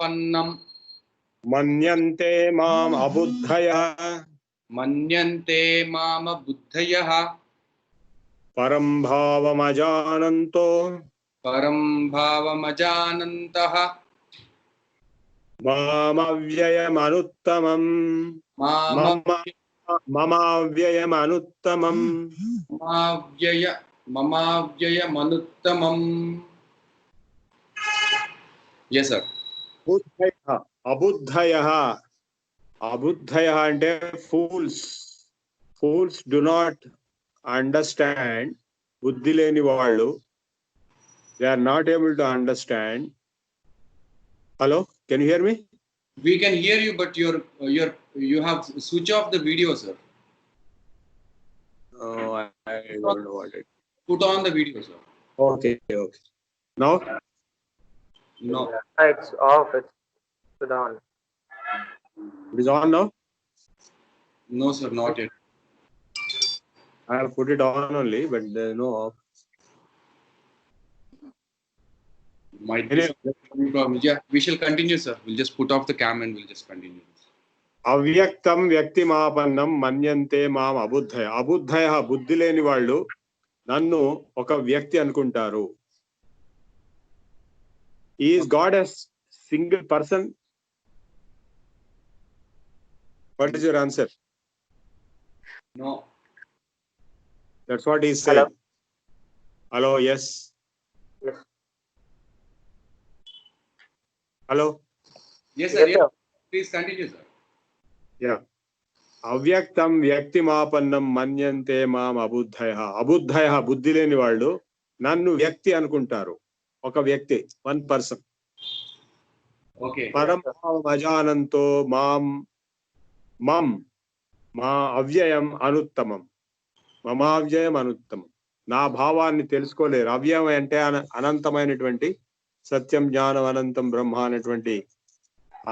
मामबुद्धिमापन्नम् मन्यन्ते माम अबुद्धयः मन्यन्ते मामबुद्धयः परं भावमजानन्तो परं भावमजानन्तः मामव्ययमनुत्तमम् ममाव्ययमनुत्तमम् ममाव्ययमनुत्तमम्. Yes sir. अबुद्धयः अबुद्धयः అంటే fools do not understand. బుద్ధి లేని వాళ్ళు, they are not able to understand. Hello, can you hear me? We can hear you, but you have switch off the video, sir. Oh, I don't know what it. Put on the video, sir. Okay. Now? No. It's off. It's on. It is on now? No sir, not yet. I have put it on only, but there is no off. Might be some problem. Yeah, we shall continue, sir. We'll just put off the cam and we'll just continue. అవ్యక్తం వ్యక్తిమాపన్నం మన్యంతే మాం అబుద్ధయ. అబుద్ధయ బుద్ధి లేని వాళ్ళు నన్ను ఒక వ్యక్తి అనుకుంటారు. Is God a single person? What is your answer? No. That's what he said. Hello, yes. Yes. Hello. Yes sir. Yes, sir. Please continue, sir. Yeah. అవ్యక్తం వ్యక్తిమాపన్నం మన్యంతే మాం అబుద్ధయ. అబుద్ధయ బుద్ధి లేని వాళ్ళు నన్ను వ్యక్తి అనుకుంటారు, ఒక వ్యక్తి, వన్ పర్సన్. Okay. పరం అజానంతో మాం మా అవ్యయం అనుత్తమం. మమావ్యయం అనుత్తమం. నా భావాన్ని తెలుసుకోలేరు. అవ్యయం అంటే అనంతమైనటువంటి సత్యం, జ్ఞానం, అనంతం బ్రహ్మ అనేటువంటి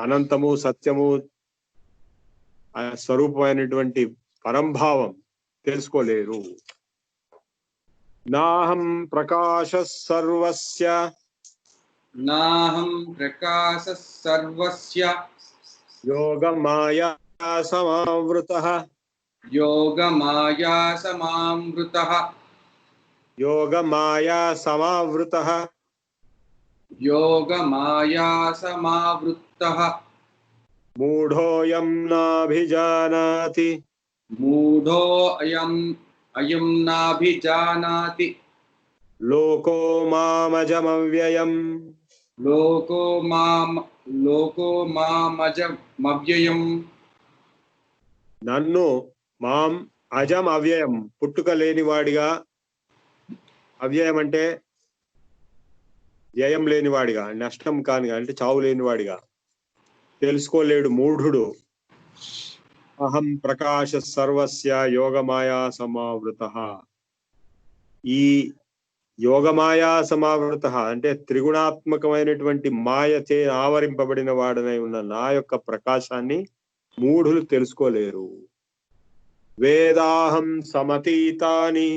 అనంతము, సత్యము, స్వరూపమైనటువంటి పరంభావం తెలుసుకోలేరు. నాహం ప్రకాశ సర్వస్య యోగమాయా సమావృతః మూఢోయం నాభిజానాతి లోకో మామజమవ్యయం నన్ను మాం అజం అవ్యయం పుట్టుక లేనివాడిగా, అవ్యయం అంటే వ్యయం లేనివాడిగా, నష్టం కాని అంటే చావు లేనివాడిగా తెలుసుకోలేడు మూఢుడు. అహం ప్రకాశ సర్వస్య యోగమాయా సమావృతః. ఈ యోగమాయా సమావృతః అంటే త్రిగుణాత్మకమైనటువంటి మాయచే ఆవరింపబడిన వాడనై ఉన్న నా యొక్క ప్రకాశాన్ని మూఢులు తెలుసుకోలేరు. వేదాహం సమతీతాని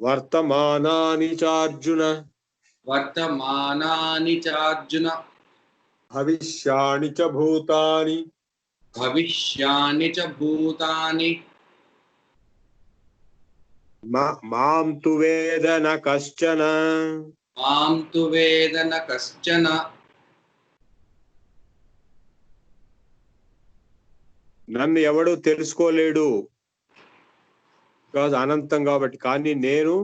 వర్తమానాని చార్జున భవిష్యాని చ భూతాని మాం తు వేద న కశ్చన. నన్ను ఎవడు తెలుసుకోలేడు, బికాజ్ అనంతం కాబట్టి. కానీ నేను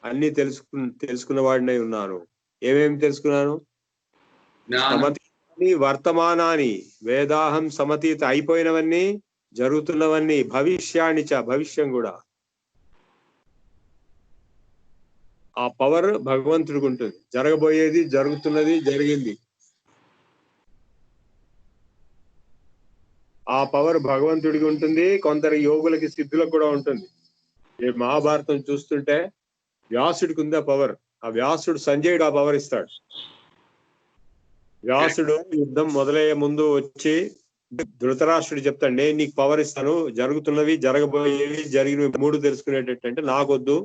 అన్ని తెలుసుకున్న వాడినై ఉన్నాను. ఏమేమి తెలుసుకున్నాను? సమతీతాని వర్తమానాని. వేదాహం సమతీత, అయిపోయినవన్నీ, జరుగుతున్నవన్నీ, భవిష్యాని చ భవిష్యం కూడా. ఆ పవర్ భగవంతుడికి ఉంటుంది. జరగబోయేది, జరుగుతున్నది, జరిగింది. ఆ పవర్ భగవంతుడికి ఉంటుంది. కొందరు యోగులకి, సిద్ధులకు కూడా ఉంటుంది. ఈ మహాభారతం చూస్తుంటే వ్యాసుడికి ఉంది ఆ పవర్. ఆ వ్యాసుడు సంజయుడు ఆ పవర్ ఇస్తాడు. వ్యాసుడు యుద్ధం మొదలయ్యే ముందు వచ్చి ధృతరాష్ట్రుడు చెప్తాడు, నేను నీకు పవర్ ఇస్తాను, జరుగుతున్నవి, జరగబోయేవి, జరిగినవి మూడు తెలుసుకునేటట్టు. అంటే నాకొద్దు,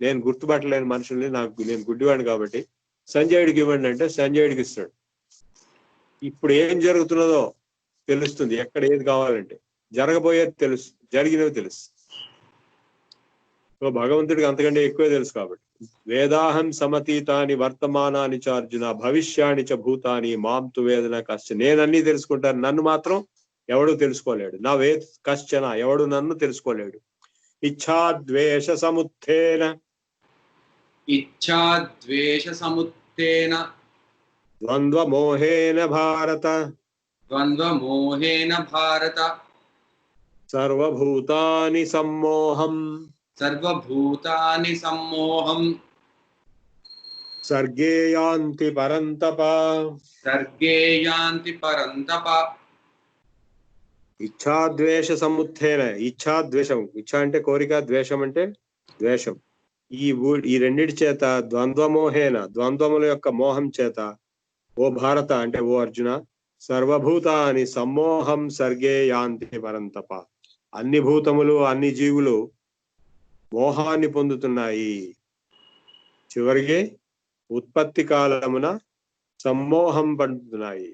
నేను గుర్తుపట్టలేని మనుషుల్ని, నేను గుడ్డివాడిని కాబట్టి సంజయుడికి ఇవ్వండి అంటే సంజయుడికి ఇస్తాడు. ఇప్పుడు ఏం జరుగుతున్నదో తెలుస్తుంది, ఎక్కడ ఏది కావాలంటే. జరగబోయేది తెలుసు, జరిగినవి తెలుసు. సో భగవంతుడికి అంతకంటే ఎక్కువే తెలుసు కాబట్టి. వేదాహం సమతీతాని వర్తమానాని చ అర్జున భవిష్యాని చ భూతాని మాం తు వేదన కశ్చన. నేనన్నీ తెలుసుకుంటాను, నన్ను మాత్రం ఎవడు తెలుసుకోలేడు. నా వేద కశ్చన, ఎవడు నన్ను తెలుసుకోలేడు. ఇచ్ఛాద్వేష సముత్థేన ఇచ్ఛాద్వేష సముత్తేన ద్వంద్వ మోహేన భారత ద్వంద్వ మోహేన భారత సర్వభూతాని సమ్మోహం సర్వభూతాని సమ్మోహం సర్గే యాంతి పరంతప. సర్గే యాంతి పరంతప. ఇచ్ఛాద్వేష సముత్థేన, ఇచ్ఛాద్వేషం, ఇచ్ఛ అంటే కోరిక, ద్వేషం అంటే ద్వేషం. ఈ రెండిటి చేత ద్వంద్వమోహేన, ద్వంద్వముల యొక్క మోహం చేత, ఓ భారత అంటే ఓ అర్జున, సర్వభూతాని సమ్మోహం సర్గే యాంతి పరంతప. అన్ని భూతములు, అన్ని జీవులు మోహాన్ని పొందుతున్నాయి, చివరికి ఉత్పత్తి కాలమున సమ్మోహం పొందుతున్నాయి.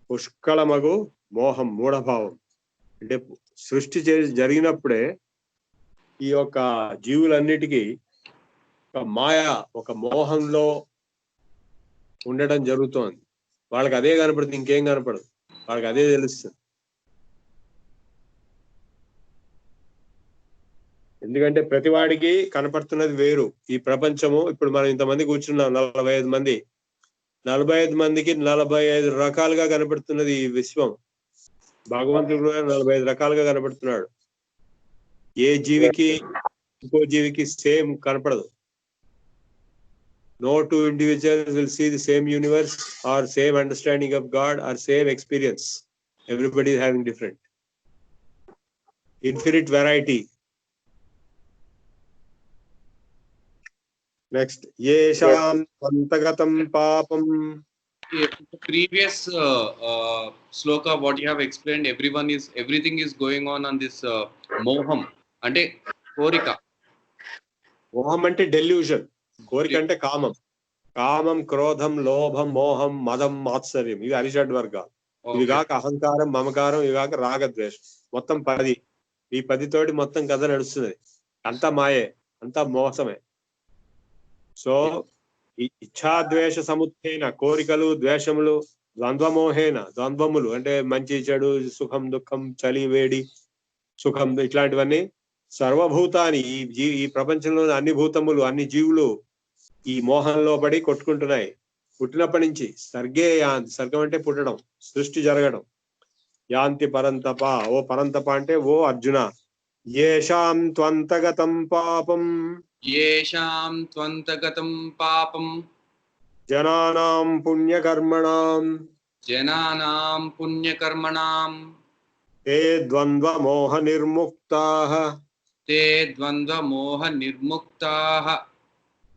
పుష్కళమగు మోహం, మూఢభావం. అంటే సృష్టి జరిగినప్పుడే ఈ యొక్క జీవులన్నిటికీ ఒక మాయ, ఒక మోహంలో ఉండడం జరుగుతోంది. వాళ్ళకి అదే కనపడుతుంది, ఇంకేం కనపడదు. వాళ్ళకి అదే తెలుస్తుంది. ఎందుకంటే ప్రతివాడికి కనపడుతున్నది వేరు. ఈ ప్రపంచము, ఇప్పుడు మనం ఇంతమంది కూర్చున్నాం, 45 మంది, 45 మందికి 45 రకాలుగా కనపడుతున్నది ఈ విశ్వం. భగవంతుడు 45 రకాలుగా కనపడుతున్నాడు. ఏ జీవికి ఇంకో జీవికి సేమ్ కనపడదు. No two individuals will see the same universe or same understanding of God or same experience. Everybody is having different. Infinite variety. Next, yesham antagatam papam. Previous sloka what you have explained, everything is going on this moham ante korika. Moham ante delusion. కోరిక అంటే కామం. కామం, క్రోధం, లోభం, మోహం, మదం, మాత్సర్యం, ఇవి అరిషడ్ వర్గాలు. ఇవి కాక అహంకారం, మమకారం, ఇవి కాక రాగద్వేషం. మొత్తం 10. ఈ 10 తోటి మొత్తం కథ నడుస్తున్నది. అంతా మాయే, అంతా మోసమే. సో ఇచ్ఛాద్వేష సముత్థేన, కోరికలు, ద్వేషములు, ద్వంద్వమోహేన, ద్వంద్వములు అంటే మంచి చెడు, సుఖం దుఃఖం, చలి వేడి, సుఖం, ఇట్లాంటివన్నీ సర్వభూతాన్ని, ఈ ప్రపంచంలోని అన్ని భూతములు, అన్ని జీవులు ఈ మోహంలో పడి కొట్టుకుంటున్నాయి పుట్టినప్పటి నుంచి. సర్గే యాంతి, సర్గం అంటే పుట్టడం, సృష్టి జరగడం. యాంతి పరంతప, ఓ పరంతప అంటే ఓ అర్జున. యేషాం త్వంతగతం పాపం యేషాం త్వంతగతం పాపం జనానాం పుణ్యకర్మణాం జనానాం పుణ్యకర్మణాం తే ద్వంద్వ మోహ నిర్ముక్తాః తే ద్వంద్వ మోహ నిర్ముక్తాః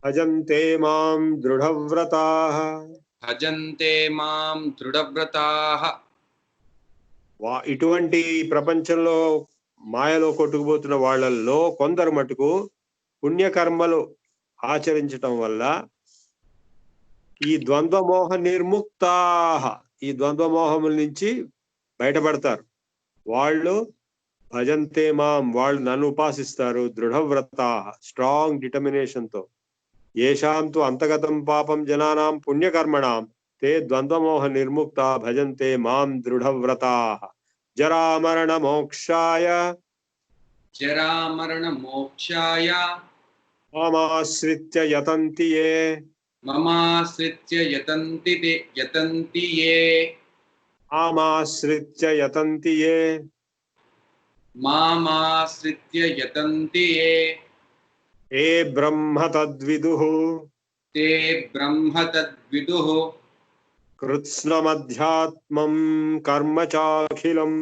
భజంతే మాం దృఢవ్రతాః. భజంతే మాం దృఢవ్రతాః. ఇటువంటి ప్రపంచంలో మాయలో కొట్టుకుపోతున్న వాళ్ళల్లో కొందరు మటుకు పుణ్యకర్మలు ఆచరించటం వల్ల ఈ ద్వంద్వమోహ నిర్ముక్తాః, ఈ ద్వంద్వమోహముల నుంచి బయటపడతారు. వాళ్ళు భజంతే మాం, వాళ్ళు నన్ను ఉపాసిస్తారు. దృఢవ్రతాః, స్ట్రాంగ్ డిటర్మినేషన్ తో. యేషాం తు అంతగతం పాపం జనానాం పుణ్యకర్మణాం తే ద్వంద్వమోహ నిర్ముక్తా భజంతే మాం దృఢవ్రతాః. జరామరణ మోక్షాయ జరామరణ మోక్షాయ మామాశ్రిత్య యతంతి యే మమాశ్రిత్య యతంతి యే మామాశ్రిత్య యతంతి యే మామాశ్రిత్య యతంతి యే ఏ బ్రహ్మ తద్విదుః తే బ్రహ్మ తద్విదుః కృత్స్నమధ్యాత్మం కర్మ చాఖిలం.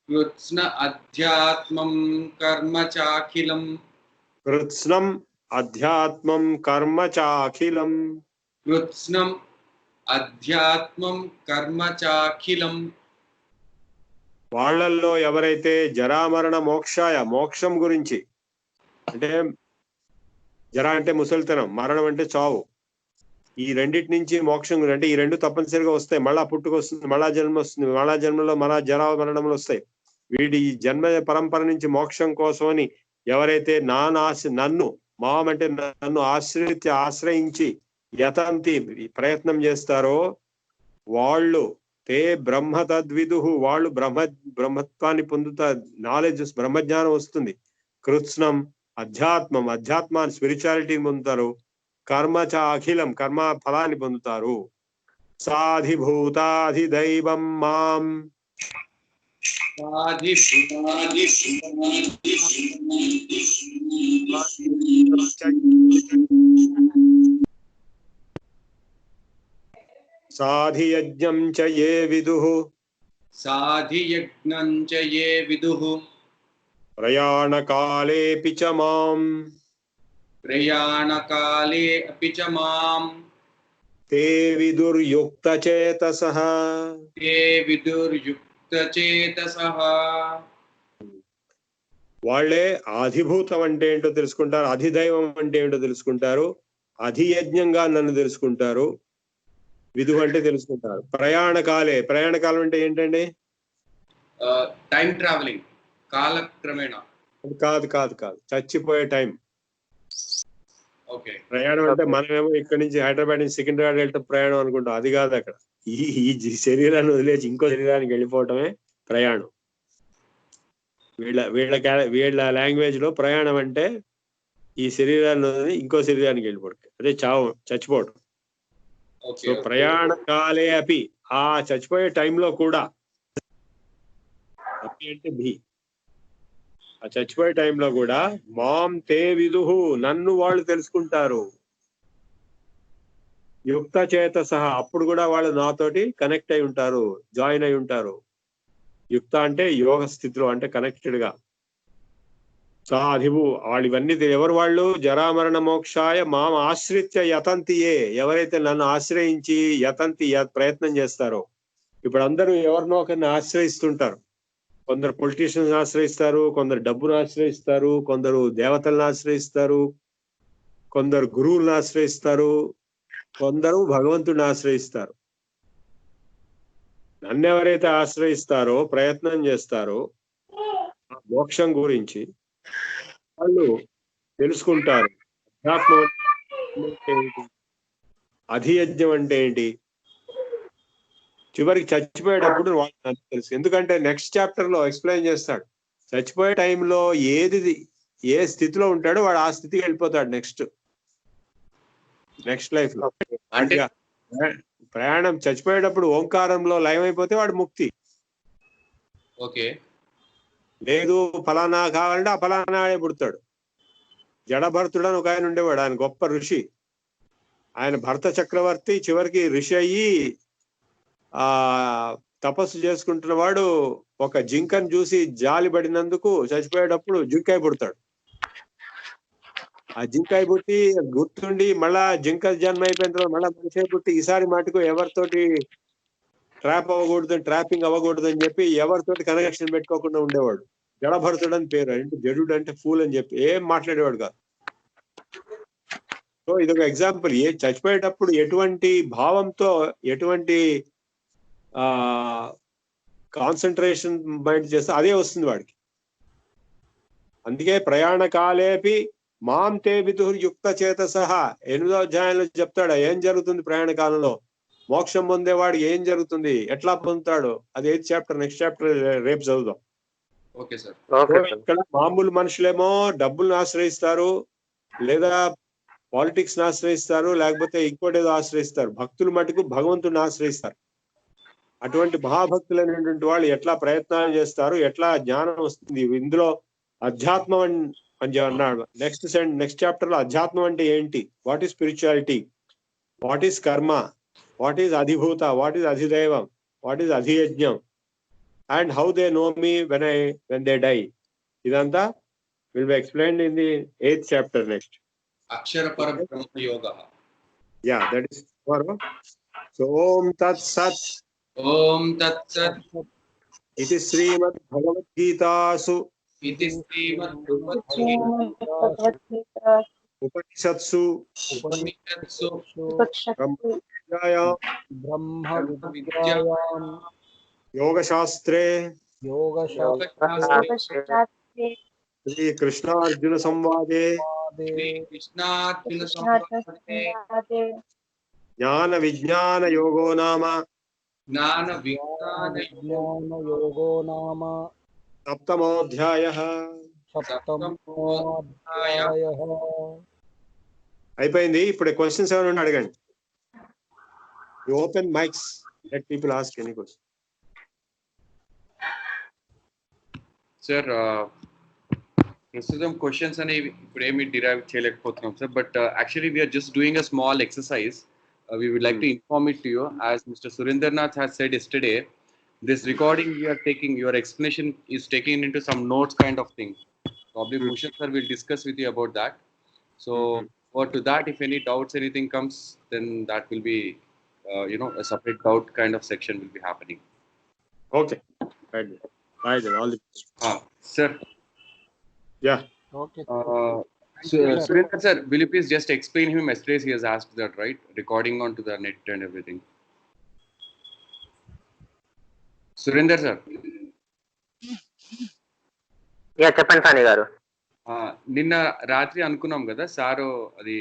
కృత్స్న అధ్యాత్మం కర్మ చాఖిలం. కృత్స్నం అధ్యాత్మం కర్మ చాఖిలం. కృత్స్నం అధ్యాత్మం కర్మ చాఖిలం. వాళ్ళల్లో ఎవరైతే జరామరణ మోక్షాయ, మోక్షం గురించి అంటే జర అంటే ముసలితనం, మరణం అంటే చావు. ఈ రెండింటి నుంచి మోక్షం, అంటే ఈ రెండు తప్పనిసరిగా వస్తాయి. మళ్ళా పుట్టుకొస్తుంది, మళ్ళా జన్మ వస్తుంది, మళ్ళా జన్మలో మళ్ళా జరా మరణములు వస్తాయి. వీడి ఈ జన్మ పరంపర నుంచి మోక్షం కోసమని ఎవరైతే నన్ను మాం అంటే నన్ను ఆశ్రయించి యతంతి ప్రయత్నం చేస్తారో వాళ్ళు తే బ్రహ్మ తద్విదు, వాళ్ళు బ్రహ్మత్వాన్ని పొందుతారు. నాలెడ్జ్, బ్రహ్మజ్ఞానం వస్తుంది. కృత్స్నం అధ్యాత్మాన్ని, స్పిరిచువాలిటీని పొందుతారు. కర్మ చ అఖిలం, కర్మ ఫలాన్ని పొందుతారు. సాధిభూతాధిదైవం మాం సాధియజ్ఞం చ ఏ విదుః సాధియజ్ఞం చ ఏ విదుః ప్రయాణకాలేపి చ మాం ప్రయాణకాలే అపి చ మాం తే విదుర్యుక్తచేతసః. తే విదుర్యుక్తచేతసః. వాళ్ళే ఆధిభూతం అంటే ఏంటో తెలుసుకుంటారు, అధిదైవం అంటే ఏంటో తెలుసుకుంటారు, అధియజ్ఞంగా నన్ను తెలుసుకుంటారు, విధు అంటే తెలుసుకుంటారు. ప్రయాణకాలం అంటే ఏంటండి? టైం ట్రావెలింగ్, కాలక్రమేణా. కాదు కాదు కాదు, చచ్చిపోయే టైం. ఓకే. ప్రయాణం అంటే మనమేమో ఇక్కడ నుంచి హైదరాబాద్ నుంచి సికింద్రాబాద్ వెళ్తే ప్రయాణం అనుకుంటాం, అది కాదు. అక్కడ ఈ శరీరాన్ని వదిలేసి ఇంకో శరీరానికి వెళ్ళిపోవటమే ప్రయాణం. వీళ్ళ లాంగ్వేజ్ లో ప్రయాణం అంటే ఈ శరీరాన్ని వదిలి ఇంకో శరీరానికి వెళ్ళిపోవడం, అదే చావు, చచ్చిపోవడం. సో ప్రయాణ కాలే అపి, ఆ చచ్చిపోయే టైంలో కూడా, అపి అంటే భీ, ఆ చచ్చిపోయే టైంలో కూడా మాం తే విదుహు, నన్ను వాళ్ళు తెలుసుకుంటారు. యుక్త చేత సహా, అప్పుడు కూడా వాళ్ళు నాతోటి కనెక్ట్ అయి ఉంటారు, జాయిన్ అయి ఉంటారు. యుక్త అంటే యోగ స్థితిలో, అంటే కనెక్టెడ్ గా. సాధివు, వాళ్ళు ఇవన్నీ ఎవరు? వాళ్ళు జరామరణ మోక్షాయ మాం ఆశ్రిత్య యతంతియే, ఎవరైతే నన్ను ఆశ్రయించి యతంతి ప్రయత్నం చేస్తారో. ఇప్పుడు అందరూ ఎవరినో ఒకరిని ఆశ్రయిస్తుంటారు. కొందరు పొలిటీషియన్స్ ఆశ్రయిస్తారు, కొందరు డబ్బును ఆశ్రయిస్తారు, కొందరు దేవతలను ఆశ్రయిస్తారు, కొందరు గురువులను ఆశ్రయిస్తారు, కొందరు భగవంతుడిని ఆశ్రయిస్తారు. నన్ను ఎవరైతే ఆశ్రయిస్తారో, ప్రయత్నం చేస్తారో మోక్షం గురించి, వాళ్ళు తెలుసుకుంటారు. అధ్యాత్మం అంటే ఏంటి, అధియజ్ఞం అంటే ఏంటి. చివరికి చచ్చిపోయేటప్పుడు వాళ్ళు నాకు తెలుసు, ఎందుకంటే నెక్స్ట్ చాప్టర్ లో ఎక్స్ప్లెయిన్ చేస్తాడు. చచ్చిపోయే టైంలో ఏ స్థితిలో ఉంటాడో వాడు ఆ స్థితికి వెళ్ళిపోతాడు నెక్స్ట్ లైఫ్ లో. అంటే ప్రయాణం చచ్చిపోయేటప్పుడు ఓంకారంలో లయం అయిపోతే వాడు ముక్తి. ఓకే. లేదు ఫలానా కావాలంటే ఆ ఫలానా పుడతాడు. జడభరతుడు అని ఒక ఆయన ఉండేవాడు, ఆయన గొప్ప ఋషి. ఆయన భరత చక్రవర్తి చివరికి ఋషి అయ్యి తపస్సు చేసుకుంటున్న వాడు ఒక జింకను చూసి జాలి పడినందుకు చచ్చిపోయేటప్పుడు జింకాయ పుడతాడు. ఆ జింకాయ పుట్టి గుర్తుండి మళ్ళా జింక జన్మ అయిపోయిన తర్వాత మళ్ళా మనిషి పుట్టి ఈసారి మటుకు ఎవరితోటి ట్రాపింగ్ అవ్వకూడదు అని చెప్పి ఎవరితోటి కనెక్షన్ పెట్టుకోకుండా ఉండేవాడు. జడభరతుడు అని పేరు, అంటే జడుడు అంటే ఫూల్ అని చెప్పి ఏం మాట్లాడేవాడు కాదు. సో ఇదొక ఎగ్జాంపుల్. చచ్చిపోయేటప్పుడు ఎటువంటి భావంతో, ఎటువంటి కాన్సన్ట్రేషన్ మైండ్ చేస్తే అదే వస్తుంది వాడికి. అందుకే ప్రయాణ కాలేపి మాం తే విదుః యుక్త చేత సహా 8వ అధ్యాయంలో చెప్తాడు ఏం జరుగుతుంది ప్రయాణ కాలంలో. మోక్షం పొందేవాడు ఏం జరుగుతుంది, ఎట్లా పొందుతాడు, అది 8th చాప్టర్. నెక్స్ట్ చాప్టర్ రేపు చదువుదాం. Okay sir. ఇక్కడ మామూలు మనుషులేమో డబ్బులను ఆశ్రయిస్తారు, లేదా పాలిటిక్స్ ని ఆశ్రయిస్తారు, లేకపోతే ఇంకోటి ఏదో ఆశ్రయిస్తారు. భక్తులు మటుకు భగవంతుని ఆశ్రయిస్తారు. అటువంటి మహాభక్తులైనటువంటి వాళ్ళు ఎట్లా ప్రయత్నాలు చేస్తారు, ఎట్లా జ్ఞానం వస్తుంది. ఇందులో అధ్యాత్మం అని అన్నాడు. నెక్స్ట్ చాప్టర్ లో అధ్యాత్మం అంటే ఏంటి, what is spirituality, what is karma, what is adhibhuta, what is adhidaivam, what is adhiyajnam, and how they know me when they die. ఇదంతా will be explained in the 8th chapter next. అక్షర పరబ్రహ్మ యోగః. Yeah, that is tomorrow. So Om Tat Sat. ఓం తత్సత్. Iti Srimad Bhagavad Gitasu ఇది శ్రీమద్భగవద్గీత उपनिषत्सु उपनिषत्सु ब्रह्मविद्यायां ब्रह्म विद्या विद्यायां योगशास्त्रे योगशास्त्रे श्री कृष्णार्जुन संवादे श्री कृष्णार्जुन संवादे ज्ञान विज्ञान योगो नाम ज्ञान विज्ञान योगो नाम सप्तमोऽध्यायः सप्तमोऽध्यायः। అయిపోయింది. ఇప్పుడు క్వశ్చన్స్ ఏమైనా అడగండి. You open mics, let people ask any question. Sir ప్రస్తుతం క్వశ్చన్స్ అనేవి ఇప్పుడు ఏమి డిరైవ్ చేయలేకపోతున్నాం sir, but actually we are just doing a small exercise. We would like to inform it to you, as Mr. Surendranath has said yesterday, this recording we are taking, your explanation is taken into some notes kind of thing. Probably Bhushan sir will discuss with you about that. So or to that, if any doubts, anything comes, then that will be, a separate doubt kind of section will be happening. Okay right right all the Sir. Yeah Okay. So, Surendra sir, will you please just explain him? Yesterday he has asked that, right? Recording onto the net and everything. Surendra sir. Yeah చెప్పండి ఫణి గారు. నిన్న రాత్రి అనుకున్నాం కదా sir అది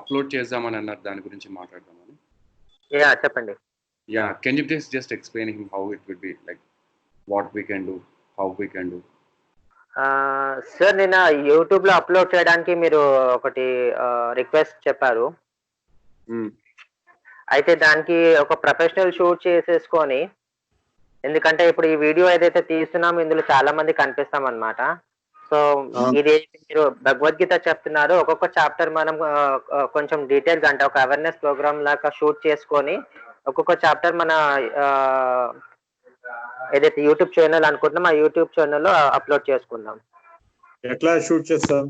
upload చేద్దామని అన్నారు, దాని గురించి మాట్లాడదామని. యా చెప్పండి. Yeah, can you please just explain him how it will be, like what we can do, how we can do. Sir నిన్న యూట్యూబ్ లో అప్లోడ్ చేయడానికి మీరు ఒకటి రిక్వెస్ట్ చెప్పారు. అయితే దానికి ఒక ప్రొఫెషనల్ షూట్ చేసేసుకొని, ఎందుకంటే ఇప్పుడు ఈ వీడియో ఏదైతే తీస్తున్నామో ఇందులో చాలా మంది కనిపిస్తాం అన్నమాట. సో ఇది మీరు భగవద్గీత చెప్తున్నారు, ఒక్కొక్క చాప్టర్ మనం కొంచెం డీటెయిల్గా అంటే ఒక అవేర్నెస్ ప్రోగ్రామ్ లాగా షూట్ చేసుకొని ఒక్కొక్క చాప్టర్ మన ఏదైతే యూట్యూబ్ ఛానల్ అనుకుంటున్నాం ఆ యూట్యూబ్ ఛానల్లో అప్లోడ్ చేసుకుందాం. ఎట్లా షూట్ చేస్తాం?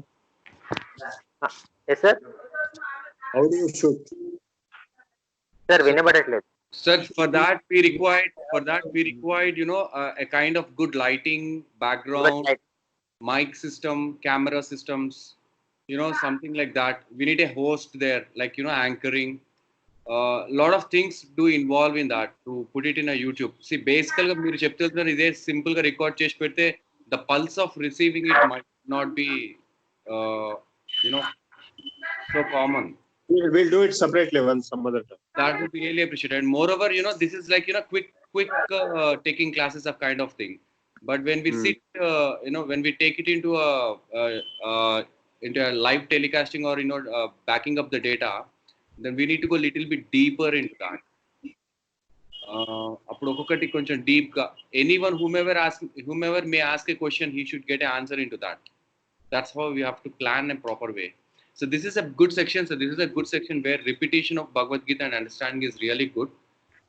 Yes sir. How do you shoot? Sir వినబడట్లేదు. Sir, for that we required, a kind of good lighting, background, mic system, camera systems, something like that. We need a host there, like, anchoring. Lot of things do involve in that to put it in a YouTube. See, basically మీరు చెప్తున్నారు ఇదే simple గా record చేసి పెడితే the pulse of receiving it might not be so common. We'll do it separately once some other time. That would be really appreciated. And moreover, this is like, quick taking classes of kind of thing. But when we sit, when we take it into a live telecasting or, backing up the data, then we need to go a little bit deeper into that. అప్పుడు ఒక్కొక్కటి కొంచెం deep గా anyone whomever may ask a question, he should get an answer into that. That's how we have to plan a proper way. So this is a good section. So this is a good section where repetition of Bhagavad Gita and understanding is really good,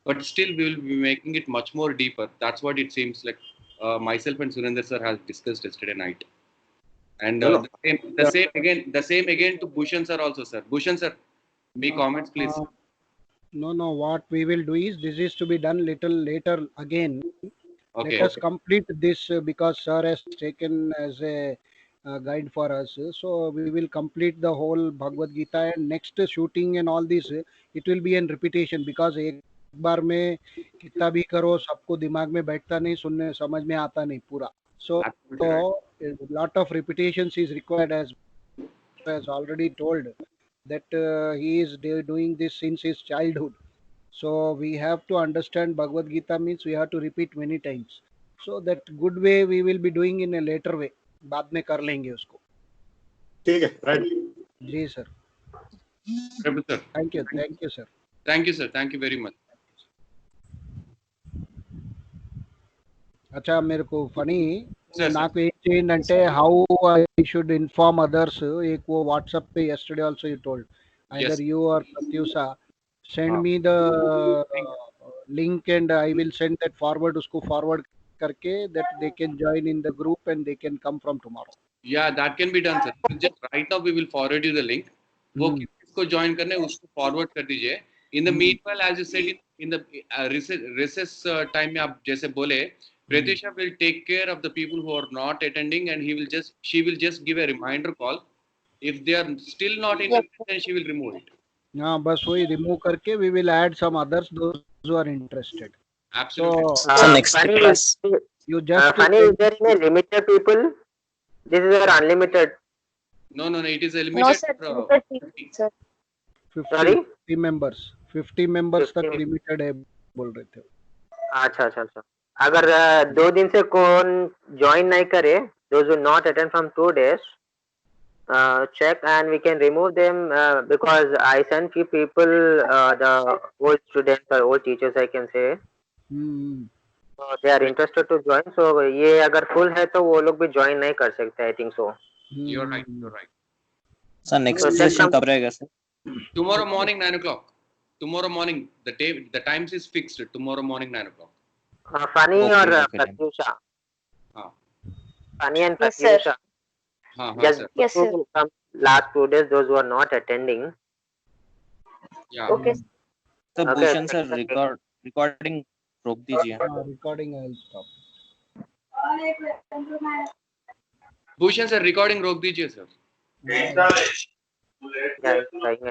but still we will be making it much more deeper. That's what it seems like. Myself and Surendra sir has discussed yesterday night, and the same again to Bhushan sir also, sir. Bhushan sir, me comments please. No. What we will do is, this is to be done little later again. Okay. Let us complete this because sir has taken as a guide for us. So we will complete the whole Bhagavad Gita, and next shooting and all this, it will be in repetition, because एक बार में कितना भी करो सबको दिमाग में बैठता नहीं, सुनने समझ में आता नहीं पूरा. So a lot of repetitions is required, as already told that he is doing this since his childhood. So we have to understand Bhagavad Gita means we have to repeat many times. So that good way we will be doing in a later way. बाद में कर लेंगे उसको. ठीक है, right. जी sir. Sir. Thank you sir. Thank you sir. Thank you very much. अच्छा, मेरे को फनी నాకు ఏం చేయండి అంటే, how I should inform others. एक वो WhatsApp पे yesterday also you told, either you or Pratyusha send me the link and I will send that forward, उसको forward करके, that they can join in the group and they can come from tomorrow. Yeah, that can be done sir. Just right now we will forward you the link. वो किसको join करने उसको forward कर दीजिए. In the meanwhile, as you said, in the recess time में आप जैसे बोले, Pratyusha will take care of the people who are not attending, and she will just give a reminder call If they are still not Yes, interested, then she will remove it. हाँ बस वही remove करके we will add some others those who are interested. Absolutely. So So next Funny, class. you just Funny, is there any limited people? This is our unlimited. No, it is a no limited sir, for, limited people, 50. sir. 50 Sorry? 50 members 50 members तक 50 limited है बोल रहे थे. अच्छा अच्छा अच्छा. अगर 2 दिन से कौन ज्वाइन नहीं करे, those who not attend from 2 days, check and we can remove them, because I sent few people, the old students or old teachers I can say, so they are interested to join. So ये अगर full है तो वो लोग भी join नहीं कर सकते, I think so. You're right. You're right. So next So check session from- कब रहेगा sir? Tomorrow morning 9 o'clock. Tomorrow morning the times is fixed. Tomorrow morning 9 o'clock. Funny Okay, और okay then. Pratyusha. हाँ. Funny and Yes, sir. Pratyusha. हाँ Just sir. Yes, sir. from last 2 days, those who are not attending. Yeah. Okay. So Okay, Bhushan sir sir. recording रोक दीजिए. recording I will stop. Bhushan sir recording रोक दीजिए sir. Yeah, it's fine.